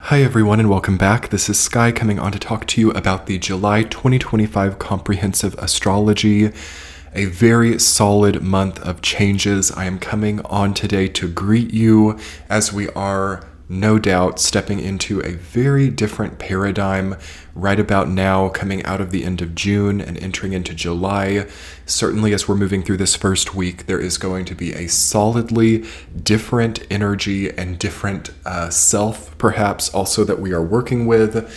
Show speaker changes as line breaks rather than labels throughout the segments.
Hi everyone and welcome back. This is Sky coming on to talk to you about the July 2025 Comprehensive Astrology, a very solid month of changes. I am coming on today to greet you as we are no doubt stepping into a very different paradigm right about now, coming out of the end of June and entering into July. Certainly as we're moving through this first week, there is going to be a solidly different energy and different self, perhaps also that we are working with,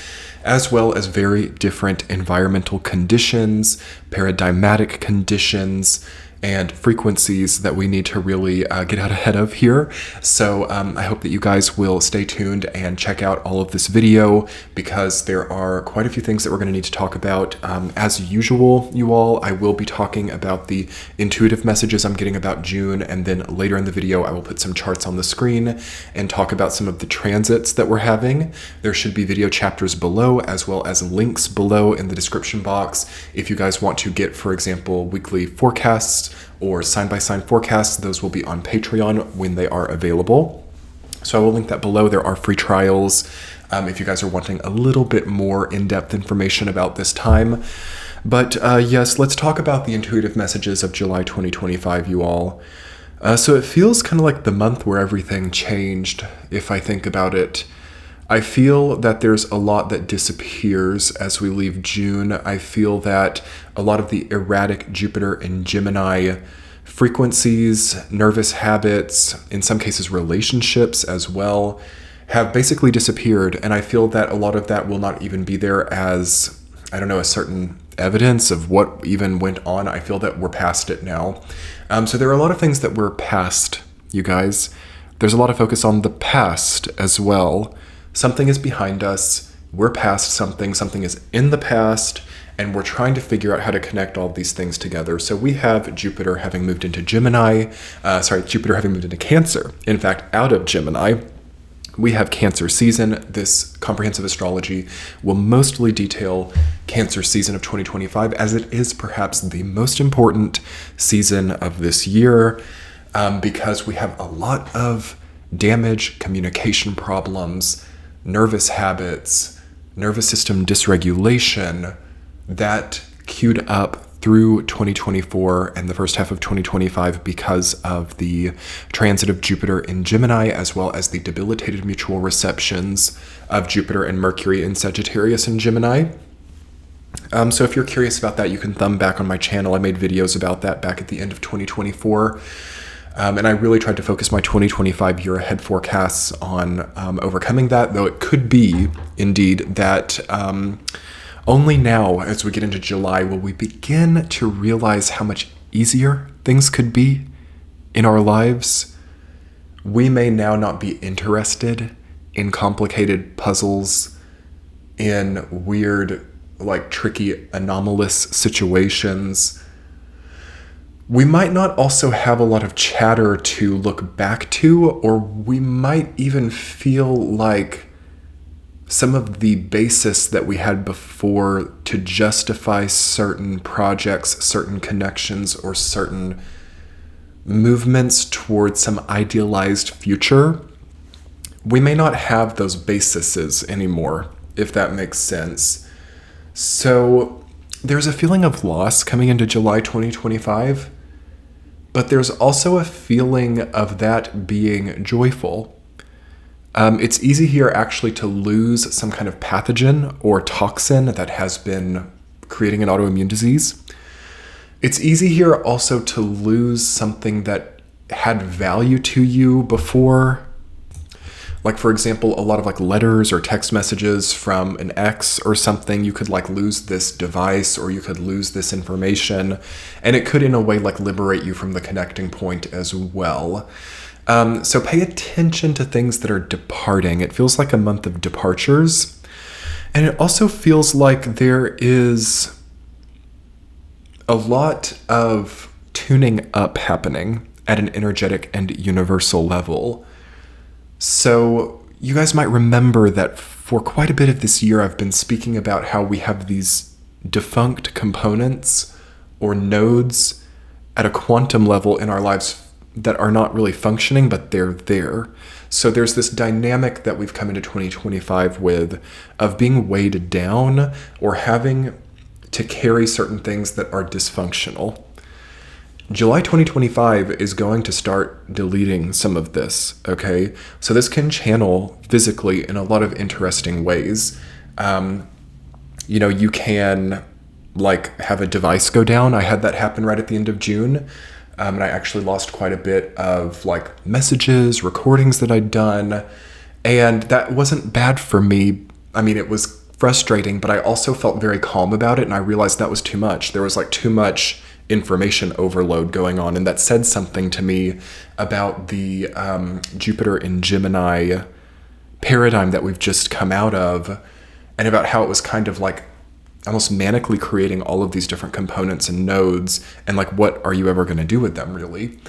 as well as very different environmental conditions, paradigmatic conditions, and frequencies that we need to really get out ahead of here. So I hope that you guys will stay tuned and check out all of this video because there are quite a few things that we're going to need to talk about. As usual, you all, I will be talking about the intuitive messages I'm getting about June, and then later in the video I will put some charts on the screen and talk about some of the transits that we're having. There should be video chapters below as well as links below in the description box if you guys want to get, for example, weekly forecasts or sign-by-sign forecasts. Those will be on Patreon when they are available. So I will link that below. There are free trials if you guys are wanting a little bit more in-depth information about this time. But yes, let's talk about the intuitive messages of July 2025, you all. So it feels kind of like the month where everything changed, if I think about it. I feel that there's a lot that disappears as we leave June. I feel that a lot of the erratic Jupiter and Gemini frequencies, nervous habits, in some cases relationships as well, have basically disappeared. And I feel that a lot of that will not even be there as, I don't know, a certain evidence of what even went on. I feel that we're past it now. So there are a lot of things that we're past, you guys. There's a lot of focus on the past as well. Something is behind us, we're past something is in the past, and we're trying to figure out how to connect all these things together. So we have Jupiter having moved into Jupiter having moved into Cancer. In fact, out of Gemini, we have Cancer season. This comprehensive astrology will mostly detail Cancer season of 2025, as it is perhaps the most important season of this year, because we have a lot of damage, communication problems, nervous habits, nervous system dysregulation that queued up through 2024 and the first half of 2025 because of the transit of Jupiter in Gemini, as well as the debilitated mutual receptions of Jupiter and Mercury in Sagittarius and Gemini. So if you're curious about that, you can thumb back on my channel. I made videos about that back at the end of 2024. And I really tried to focus my 2025 year ahead forecasts on overcoming that, though it could be, indeed, that only now, as we get into July, will we begin to realize how much easier things could be in our lives. We may now not be interested in complicated puzzles, in weird, tricky, anomalous situations. We might not also have a lot of chatter to look back to, or we might even feel like some of the basis that we had before to justify certain projects, certain connections, or certain movements towards some idealized future, we may not have those bases anymore, if that makes sense. So there's a feeling of loss coming into July 2025, but there's also a feeling of that being joyful. It's easy here actually to lose some kind of pathogen or toxin that has been creating an autoimmune disease. It's easy here also to lose something that had value to you before. Like, for example, a lot of letters or text messages from an ex or something. You could lose this device, or you could lose this information, and it could in a way liberate you from the connecting point as well. So pay attention to things that are departing. It feels like a month of departures, and it also feels like there is a lot of tuning up happening at an energetic and universal level. So you guys might remember that for quite a bit of this year, I've been speaking about how we have these defunct components or nodes at a quantum level in our lives that are not really functioning, but they're there. So there's this dynamic that we've come into 2025 with of being weighed down or having to carry certain things that are dysfunctional. July 2025 is going to start deleting some of this, okay? So this can channel physically in a lot of interesting ways. You can have a device go down. I had that happen right at the end of June. And I actually lost quite a bit of messages, recordings that I'd done. And that wasn't bad for me. I mean, it was frustrating, but I also felt very calm about it. And I realized that was too much. There was too much information overload going on. And that said something to me about the Jupiter in Gemini paradigm that we've just come out of, and about how it was kind of almost manically creating all of these different components and nodes, and what are you ever going to do with them, really?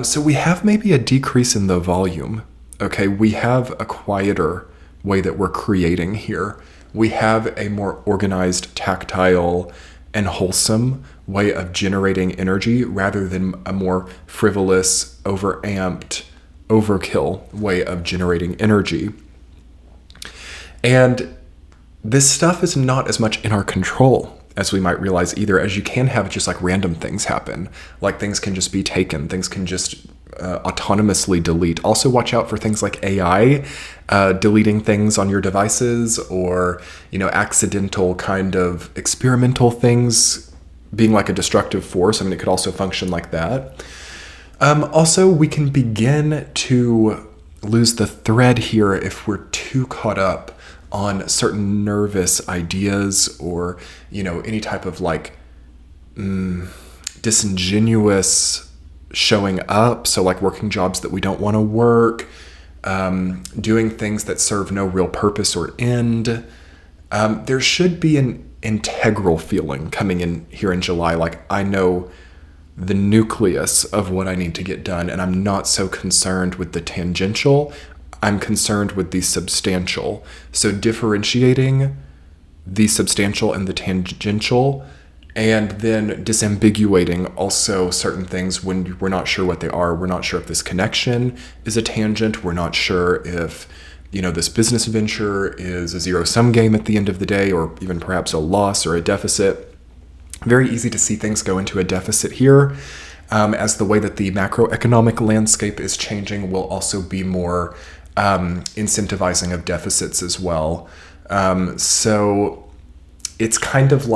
So we have maybe a decrease in the volume, okay? We have a quieter way that we're creating here. We have a more organized, tactile, and wholesome way of generating energy rather than a more frivolous, overamped, overkill way of generating energy. And this stuff is not as much in our control as we might realize either, as you can have just random things happen. Things can just be taken. Things can just autonomously delete. Also watch out for things like AI deleting things on your devices, or accidental kind of experimental things being a destructive force. I mean, it could also function like that. Also, we can begin to lose the thread here if we're too caught up on certain nervous ideas, or any type of disingenuous showing up. So working jobs that we don't want to work, doing things that serve no real purpose or end. There should be an integral feeling coming in here in July. I know the nucleus of what I need to get done, and I'm not so concerned with the tangential. I'm concerned with the substantial. So differentiating the substantial and the tangential, and then disambiguating also certain things when we're not sure what they are. We're not sure if this connection is a tangent. We're not sure if, this business venture is a zero-sum game at the end of the day, or even perhaps a loss or a deficit. Very easy to see things go into a deficit here, as the way that the macroeconomic landscape is changing will also be more incentivizing of deficits as well. So it's kind of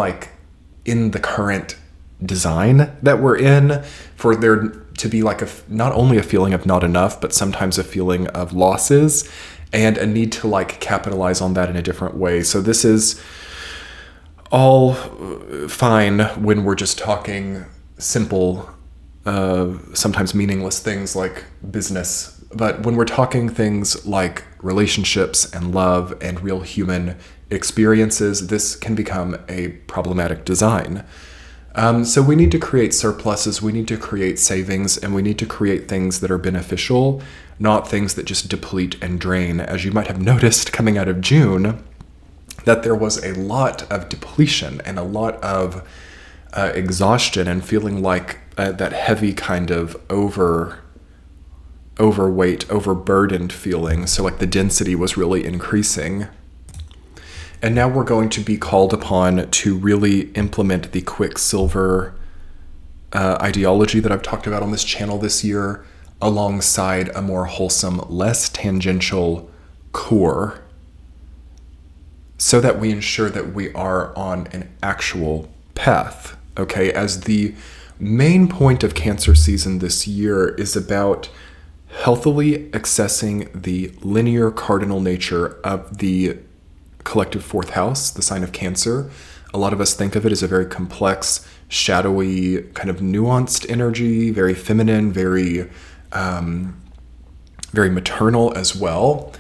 in the current design that we're in, for there to be not only a feeling of not enough, but sometimes a feeling of losses, and a need to capitalize on that in a different way. So this is all fine when we're just talking simple, sometimes meaningless things like business. But when we're talking things like relationships and love and real human experiences, this can become a problematic design. So we need to create surpluses, we need to create savings, and we need to create things that are beneficial, not things that just deplete and drain. As you might have noticed coming out of June, that there was a lot of depletion and a lot of exhaustion, and feeling that heavy kind of overweight, overburdened feeling. So the density was really increasing. And now we're going to be called upon to really implement the Quicksilver ideology that I've talked about on this channel this year, alongside a more wholesome, less tangential core, so that we ensure that we are on an actual path, okay? As the main point of Cancer season this year is about healthily accessing the linear cardinal nature of the collective fourth house, the sign of Cancer. A lot of us think of it as a very complex, shadowy, kind of nuanced energy, very feminine, very maternal as well.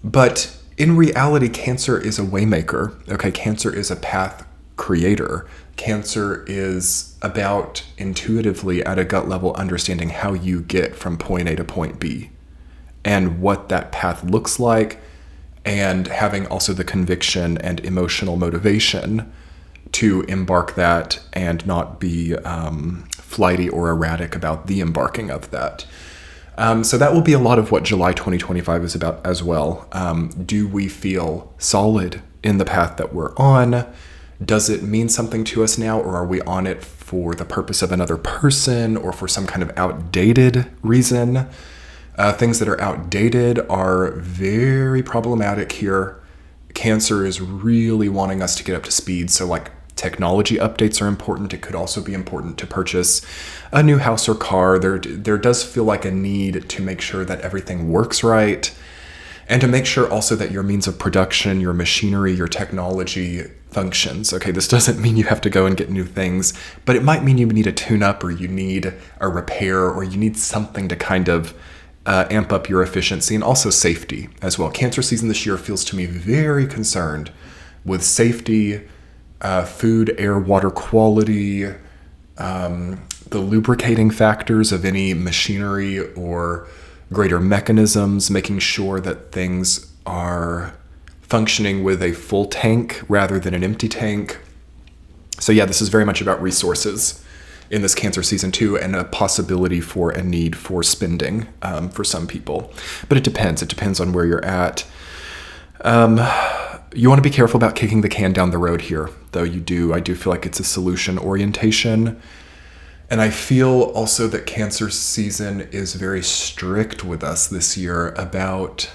But in reality, Cancer is a waymaker. Okay, Cancer is a path creator. Cancer is about intuitively, at a gut level, understanding how you get from point A to point B, and what that path looks like, and having also the conviction and emotional motivation to embark that and not be flighty or erratic about the embarking of that. So that will be a lot of what July 2025 is about as well. Do we feel solid in the path that we're on? Does it mean something to us now, or are we on it for the purpose of another person or for some kind of outdated reason? Things that are outdated are very problematic here. Cancer is really wanting us to get up to speed. So like technology updates are important. It could also be important to purchase a new house or car. There does feel like a need to make sure that everything works right, and to make sure also that your means of production, your machinery, your technology functions. Okay, this doesn't mean you have to go and get new things, but it might mean you need a tune-up, or you need a repair, or you need something to kind of amp up your efficiency, and also safety as well. Cancer season this year feels to me very concerned with safety, food, air, water quality, the lubricating factors of any machinery or greater mechanisms, making sure that things are functioning with a full tank rather than an empty tank. So yeah, this is very much about resources in this Cancer season too, and a possibility for a need for spending for some people. But it depends. It depends on where you're at. You want to be careful about kicking the can down the road here, though. I do feel like it's a solution orientation. And I feel also that Cancer season is very strict with us this year about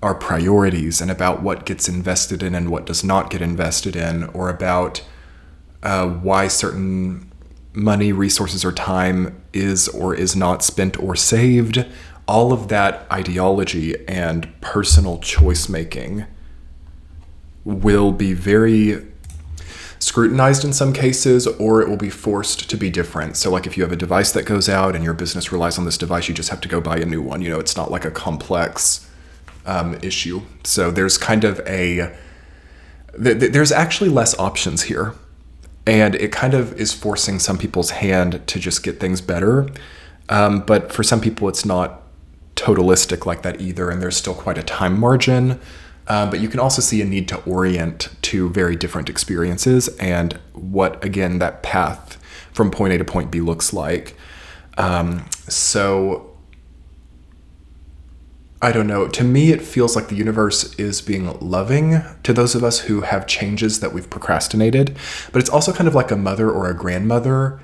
our priorities, and about what gets invested in and what does not get invested in, or about why certain money, resources, or time is or is not spent or saved. All of that ideology and personal choice making will be very scrutinized in some cases, or it will be forced to be different. So like if you have a device that goes out and your business relies on this device, you just have to go buy a new one. It's not like a complex issue. So there's kind of there's actually less options here. And it kind of is forcing some people's hand to just get things better. But for some people, it's not totalistic like that either. And there's still quite a time margin. But you can also see a need to orient to very different experiences, and what, again, that path from point A to point B looks like. So I don't know. To me, it feels like the universe is being loving to those of us who have changes that we've procrastinated. But it's also kind of like a mother or a grandmother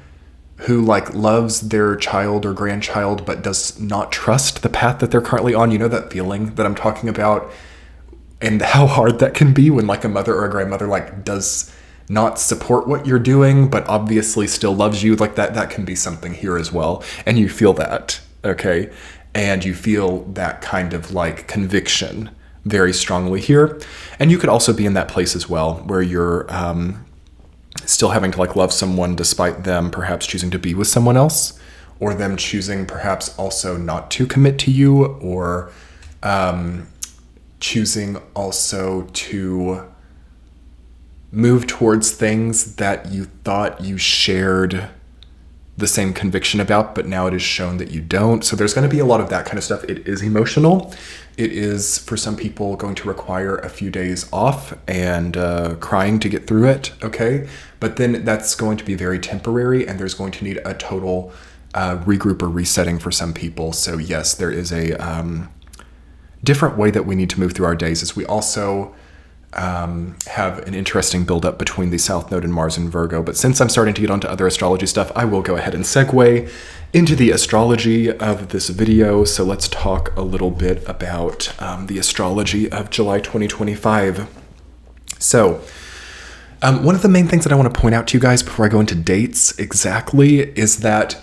who loves their child or grandchild, but does not trust the path that they're currently on. You know that feeling that I'm talking about, and how hard that can be when a mother or a grandmother does not support what you're doing, but obviously still loves you. That can be something here as well. And you feel that, okay? And you feel that kind of conviction very strongly here. And you could also be in that place as well, where you're still having to love someone despite them perhaps choosing to be with someone else, or them choosing perhaps also not to commit to you, or choosing also to move towards things that you thought you shared the same conviction about, but now it is shown that you don't. So there's going to be a lot of that kind of stuff. It is emotional. It is, for some people, going to require a few days off and crying to get through it, okay? But then that's going to be very temporary, and there's going to need a total regroup or resetting for some people. So yes, there is a different way that we need to move through our days, as we also have an interesting buildup between the South Node and Mars in Virgo. But since I'm starting to get onto other astrology stuff, I will go ahead and segue into the astrology of this video. So let's talk a little bit about the astrology of July 2025. So one of the main things that I want to point out to you guys before I go into dates exactly is that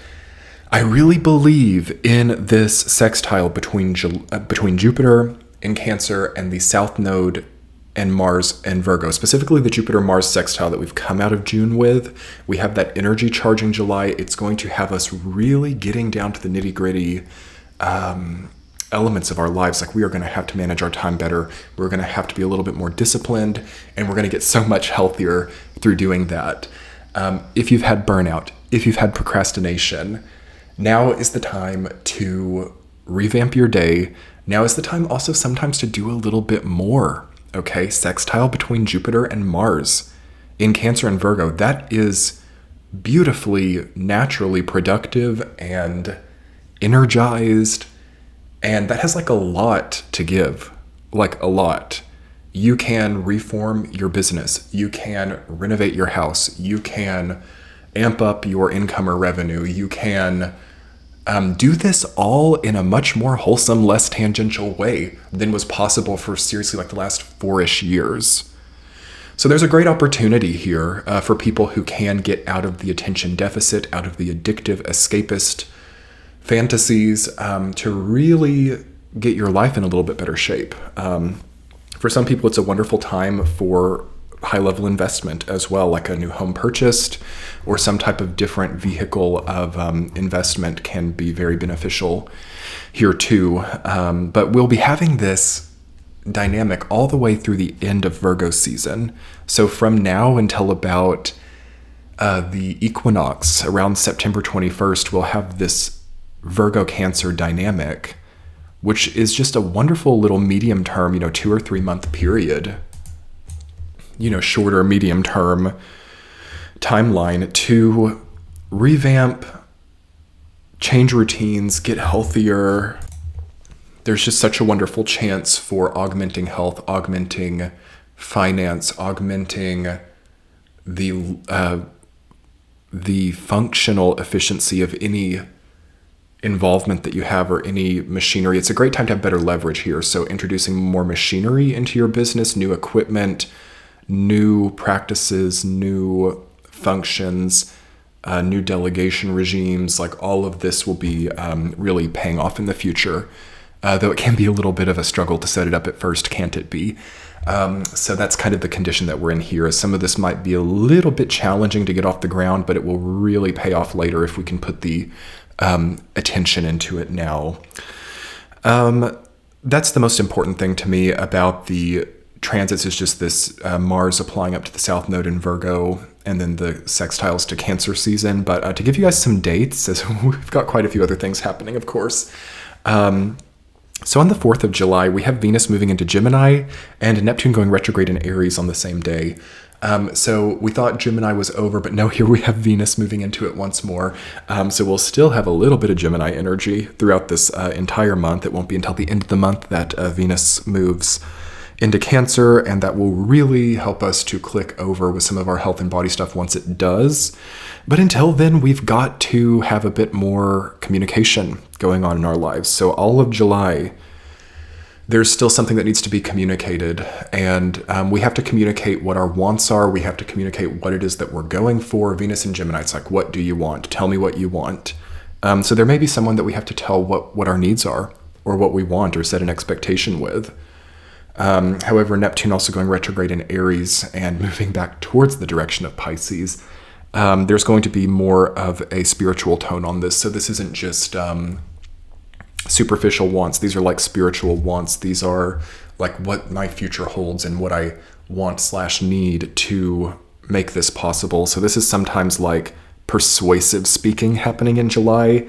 I really believe in this sextile between Jupiter in Cancer and the South Node and Mars and Virgo, specifically the Jupiter-Mars sextile that we've come out of June with. We have that energy charging July. It's going to have us really getting down to the nitty-gritty elements of our lives. We are going to have to manage our time better. We're going to have to be a little bit more disciplined, and we're going to get so much healthier through doing that. If you've had burnout, if you've had procrastination, now is the time to revamp your day. Now is the time also sometimes to do a little bit more. Okay, sextile between Jupiter and Mars in Cancer and Virgo. That is beautifully, naturally productive and energized, and that has like a lot to give, like a lot. You can reform your business. You can renovate your house. You can amp up your income or revenue. You can do this all in a much more wholesome, less tangential way than was possible for seriously like the last 4-ish years. So there's a great opportunity here for people who can get out of the attention deficit, out of the addictive, escapist fantasies, to really get your life in a little bit better shape. For some people, it's a wonderful time for high-level investment as well, like a new home purchased or some type of different vehicle of investment can be very beneficial here too. But we'll be having this dynamic all the way through the end of Virgo season. So from now until about the equinox around September 21st, we'll have this Virgo Cancer dynamic, which is just a wonderful little medium term, 2 or 3 month period, shorter medium term timeline to revamp, change routines, get healthier. There's just such a wonderful chance for augmenting health, augmenting finance, augmenting the functional efficiency of any involvement that you have or any machinery. It's a great time to have better leverage here. So introducing more machinery into your business, new equipment, new practices, new functions, new delegation regimes, like all of this will be really paying off in the future. Though it can be a little bit of a struggle to set it up at first, can't it be? So that's kind of the condition that we're in here. Some of this might be a little bit challenging to get off the ground, but it will really pay off later if we can put the attention into it now. That's the most important thing to me about the transits, is just this Mars applying up to the South Node in Virgo, and then the sextiles to Cancer season. But to give you guys some dates, as we've got quite a few other things happening, of course. So on the 4th of July, we have Venus moving into Gemini and Neptune going retrograde in Aries on the same day. So we thought Gemini was over, but no, here we have Venus moving into it once more. So we'll still have a little bit of Gemini energy throughout this entire month. It won't be until the end of the month that Venus moves into Cancer, and that will really help us to click over with some of our health and body stuff once it does. But until then, we've got to have a bit more communication going on in our lives. So all of July, there's still something that needs to be communicated, and we have to communicate what our wants are. We have to communicate what it is that we're going for. Venus and Gemini, it's like, what do you want? Tell me what you want. So there may be someone that we have to tell what our needs are, or what we want, or set an expectation with. However, Neptune also going retrograde in Aries and moving back towards the direction of Pisces, there's going to be more of a spiritual tone on this. So this isn't just superficial wants. These are like spiritual wants. These are like what my future holds and what I want/need to make this possible. So this is sometimes like persuasive speaking happening in July.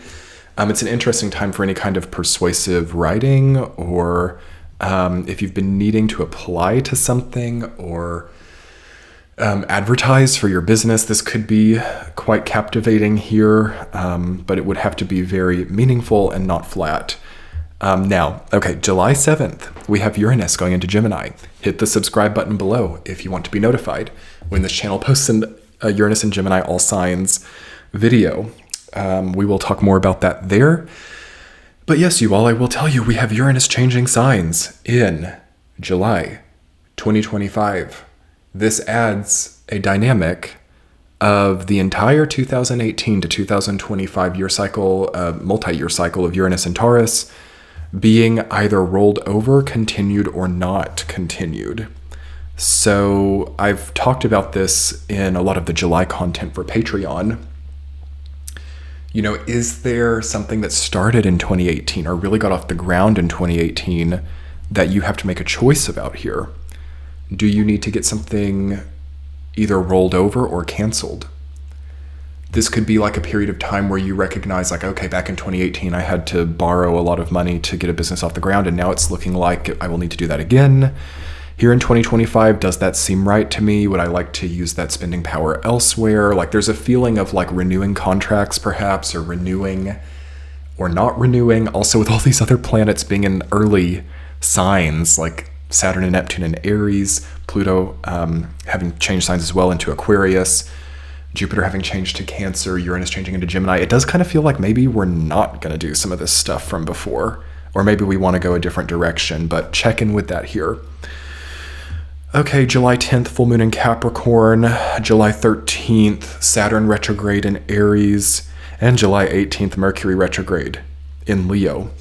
It's an interesting time for any kind of persuasive writing, or if you've been needing to apply to something or advertise for your business, this could be quite captivating here, but it would have to be very meaningful and not flat. Now, okay, July 7th, we have Uranus going into Gemini. Hit the subscribe button below if you want to be notified when this channel posts an Uranus and Gemini all signs video. We will talk more about that there. But yes, you all, I will tell you, we have Uranus changing signs in July 2025. This adds a dynamic of the entire 2018 to 2025 year cycle, multi-year cycle of Uranus and Taurus being either rolled over, continued, or not continued. So I've talked about this in a lot of the July content for Patreon. Is there something that started in 2018 or really got off the ground in 2018 that you have to make a choice about here? Do you need to get something either rolled over or canceled? This could be like a period of time where you recognize, like, okay, back in 2018, I had to borrow a lot of money to get a business off the ground, and now it's looking like I will need to do that again. Here in 2025, does that seem right to me? Would I like to use that spending power elsewhere? Like, there's a feeling of like renewing contracts perhaps, or renewing or not renewing. Also, with all these other planets being in early signs, like Saturn and Neptune in Aries, Pluto having changed signs as well into Aquarius, Jupiter having changed to Cancer, Uranus changing into Gemini, it does kind of feel like maybe we're not going to do some of this stuff from before, or maybe we want to go a different direction, but check in with that here. Okay, July 10th, full moon in Capricorn, July 13th, Saturn retrograde in Aries, and July 18th, Mercury retrograde in Leo.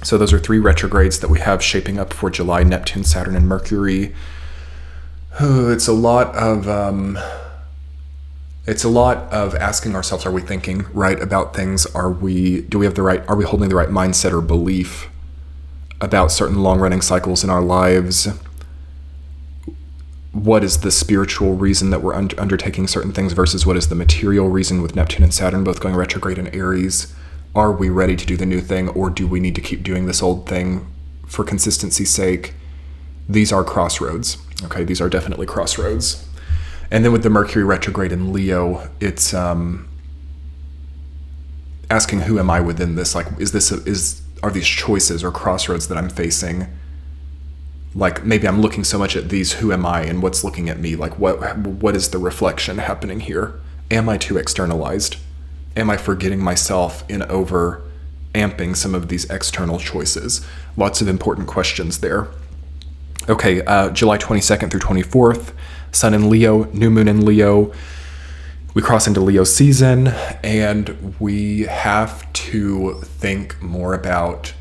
So those are 3 retrogrades that we have shaping up for July: Neptune, Saturn, and Mercury. It's a lot of asking ourselves, are we thinking right about things? Are we holding the right mindset or belief about certain long-running cycles in our lives? What is the spiritual reason that we're undertaking certain things versus what is the material reason, with Neptune and Saturn both going retrograde in Aries? Are we ready to do the new thing, or do we need to keep doing this old thing for consistency's sake? These are crossroads. Okay, these are definitely crossroads. And then with the Mercury retrograde in Leo, it's asking, who am I within this? Like, are these choices or crossroads that I'm facing? Like, maybe I'm looking so much at these, who am I, and what's looking at me? Like, what is the reflection happening here? Am I too externalized? Am I forgetting myself in over amping some of these external choices? Lots of important questions there. Okay, July 22nd through 24th, Sun in Leo, new moon in Leo. We cross into Leo season, and we have to think more about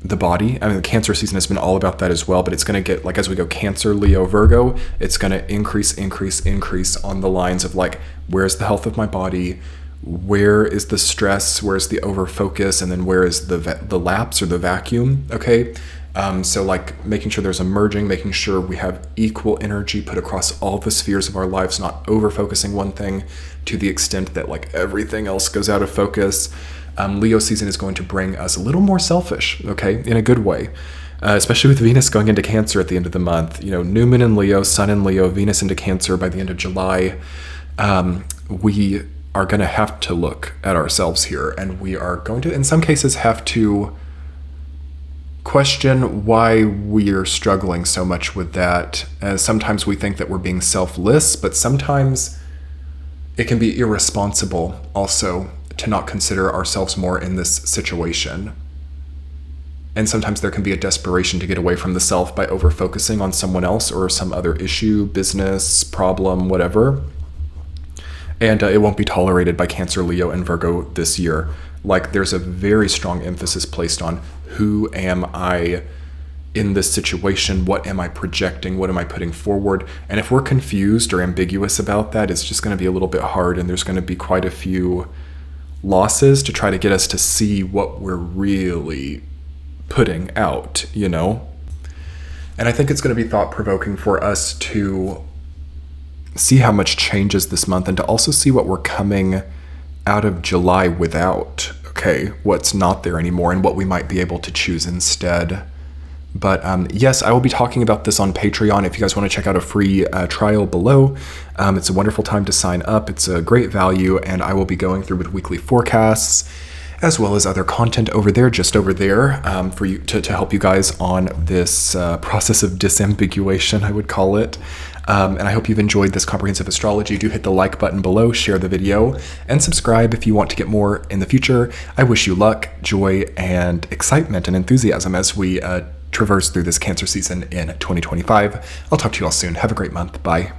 the body. I mean, the Cancer season has been all about that as well, but it's going to get, like, as we go Cancer, Leo, Virgo, it's going to increase on the lines of, like, where's the health of my body? Where is the stress? Where's the overfocus? And then where is the lapse or the vacuum? Okay. So, like, making sure there's a merging, making sure we have equal energy put across all the spheres of our lives, not over-focusing one thing to the extent that, like, everything else goes out of focus. Leo season is going to bring us a little more selfish, okay, in a good way, especially with Venus going into Cancer at the end of the month. You know, new moon in Leo, Sun in Leo, Venus into Cancer by the end of July. We are going to have to look at ourselves here, and we are going to, in some cases, have to question why we're struggling so much with that. Sometimes we think that we're being selfless, but sometimes it can be irresponsible also to not consider ourselves more in this situation. And sometimes there can be a desperation to get away from the self by over-focusing on someone else or some other issue, business, problem, whatever. And it won't be tolerated by Cancer, Leo, and Virgo this year. Like, there's a very strong emphasis placed on, who am I in this situation? What am I projecting? What am I putting forward? And if we're confused or ambiguous about that, it's just going to be a little bit hard, and there's going to be quite a few losses to try to get us to see what we're really putting out, you know? And I think it's going to be thought-provoking for us to see how much changes this month, and to also see what we're coming out of July without, okay, what's not there anymore, and what we might be able to choose instead. But yes, I will be talking about this on Patreon if you guys want to check out a free trial below. It's a wonderful time to sign up. It's a great value, and I will be going through with weekly forecasts, as well as other content over there, just over there, for you to help you guys on this process of disambiguation, I would call it. And I hope you've enjoyed this comprehensive astrology. Do hit the like button below, share the video, and subscribe if you want to get more in the future. I wish you luck, joy, and excitement and enthusiasm as we traverse through this Cancer season in 2025. I'll talk to you all soon. Have a great month. Bye.